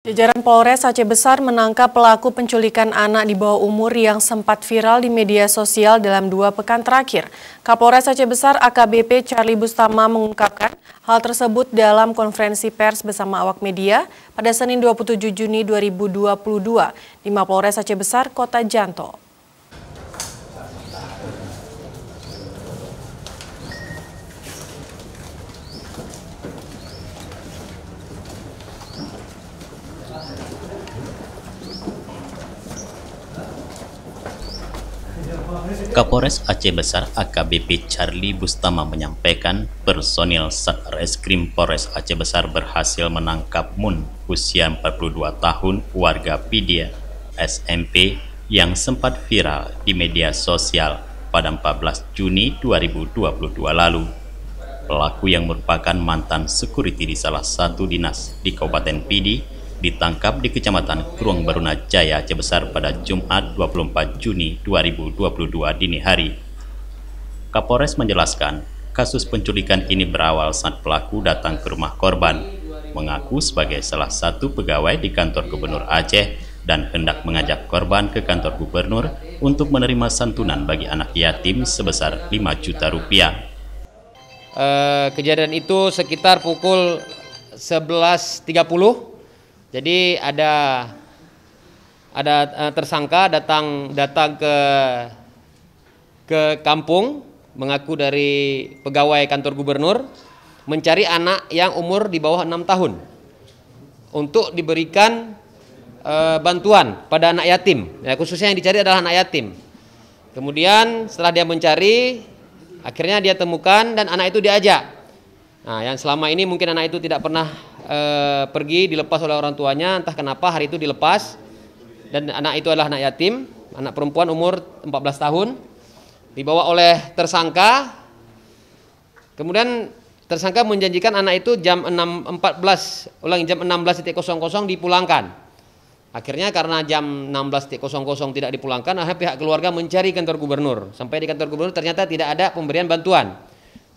Jajaran Polres Aceh Besar menangkap pelaku penculikan anak di bawah umur yang sempat viral di media sosial dalam 2 pekan terakhir. Kapolres Aceh Besar AKBP Charlie Bustama mengungkapkan hal tersebut dalam konferensi pers bersama awak media pada Senin 27 Juni 2022 di Mapolres Aceh Besar, Kota Janto. Kapolres Aceh Besar AKBP Charlie Bustama menyampaikan personil Satreskrim Polres Aceh Besar berhasil menangkap Mun, usia 42 tahun, warga Pidia, SMP, yang sempat viral di media sosial pada 14 Juni 2022 lalu. Pelaku yang merupakan mantan security di salah satu dinas di Kabupaten Pidi ditangkap di Kecamatan Krueng Baruna Jaya, Aceh Besar pada Jumat 24 Juni 2022 dini hari. Kapolres menjelaskan, kasus penculikan ini berawal saat pelaku datang ke rumah korban, mengaku sebagai salah satu pegawai di kantor Gubernur Aceh dan hendak mengajak korban ke kantor Gubernur untuk menerima santunan bagi anak yatim sebesar 5 juta rupiah. Kejadian itu sekitar pukul 11.30. Jadi ada tersangka datang ke kampung, mengaku dari pegawai kantor gubernur, mencari anak yang umur di bawah 6 tahun untuk diberikan bantuan pada anak yatim. Ya, khususnya yang dicari adalah anak yatim. Kemudian setelah dia mencari, akhirnya dia temukan dan anak itu diajak. Nah, yang selama ini mungkin anak itu tidak pernah pergi, dilepas oleh orang tuanya, entah kenapa hari itu dilepas, dan anak itu adalah anak yatim, anak perempuan umur 14 tahun, dibawa oleh tersangka. Kemudian tersangka menjanjikan anak itu jam 16.00 dipulangkan. Akhirnya karena jam 16.00 tidak dipulangkan, akhirnya pihak keluarga mencari kantor gubernur. Sampai di kantor gubernur ternyata tidak ada pemberian bantuan.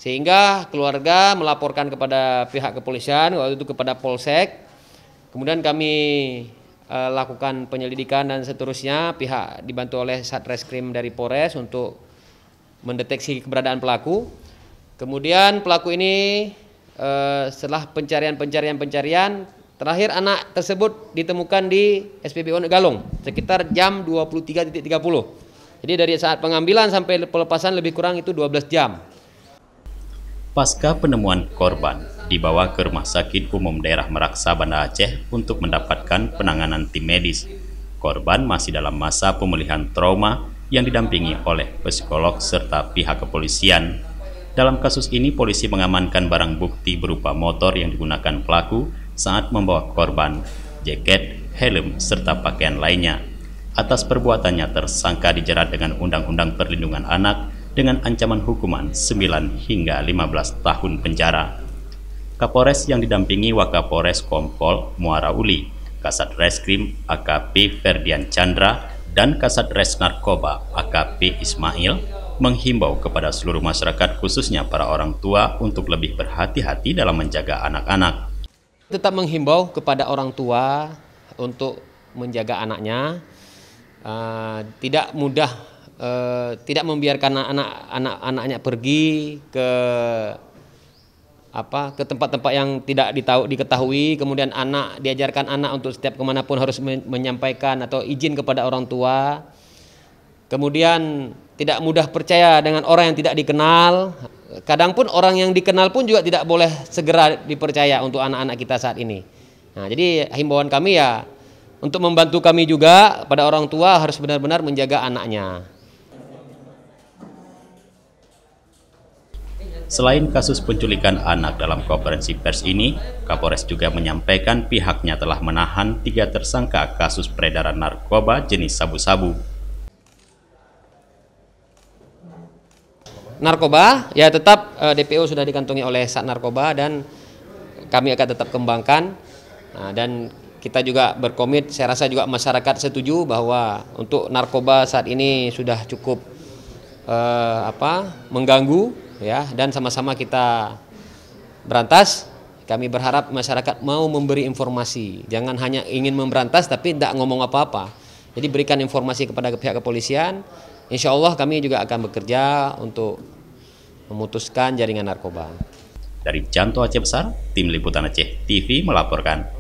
Sehingga keluarga melaporkan kepada pihak kepolisian, waktu itu kepada Polsek. Kemudian kami lakukan penyelidikan dan seterusnya, pihak dibantu oleh Satreskrim dari Polres untuk mendeteksi keberadaan pelaku. Kemudian pelaku ini setelah pencarian, terakhir anak tersebut ditemukan di SPBU Galung sekitar jam 23.30. Jadi dari saat pengambilan sampai pelepasan lebih kurang itu 12 jam. Pasca penemuan korban, dibawa ke Rumah Sakit Umum Daerah Meraksa, Banda Aceh untuk mendapatkan penanganan tim medis. Korban masih dalam masa pemulihan trauma yang didampingi oleh psikolog serta pihak kepolisian. Dalam kasus ini, polisi mengamankan barang bukti berupa motor yang digunakan pelaku saat membawa korban, jaket, helm, serta pakaian lainnya. Atas perbuatannya, tersangka dijerat dengan Undang-Undang Perlindungan Anak dengan ancaman hukuman 9 hingga 15 tahun penjara. Kapolres yang didampingi Wakapolres Kompol Muara Uli, Kasat Reskrim AKP Ferdian Chandra, dan Kasat Res Narkoba AKP Ismail menghimbau kepada seluruh masyarakat khususnya para orang tua untuk lebih berhati-hati dalam menjaga anak-anak. Tetap menghimbau kepada orang tua untuk menjaga anaknya, tidak membiarkan anak-anaknya pergi ke tempat-tempat yang tidak diketahui. Kemudian diajarkan anak untuk setiap kemanapun harus menyampaikan atau izin kepada orang tua. Kemudian tidak mudah percaya dengan orang yang tidak dikenal. Kadang pun orang yang dikenal pun juga tidak boleh segera dipercaya untuk anak-anak kita saat ini. Nah, jadi himbauan kami ya untuk membantu kami juga pada orang tua harus benar-benar menjaga anaknya. Selain kasus penculikan anak dalam konferensi pers ini, Kapolres juga menyampaikan pihaknya telah menahan 3 tersangka kasus peredaran narkoba jenis sabu-sabu. Narkoba, ya tetap DPO sudah dikantongi oleh Sat Narkoba dan kami akan tetap kembangkan. Nah, dan kita juga berkomit, saya rasa juga masyarakat setuju bahwa untuk narkoba saat ini sudah cukup mengganggu, ya, dan sama-sama kita berantas. Kami berharap masyarakat mau memberi informasi, jangan hanya ingin memberantas tapi tidak ngomong apa-apa. Jadi berikan informasi kepada pihak kepolisian, insya Allah kami juga akan bekerja untuk memutuskan jaringan narkoba. Dari Janto Aceh Besar, Tim Liputan Aceh TV melaporkan.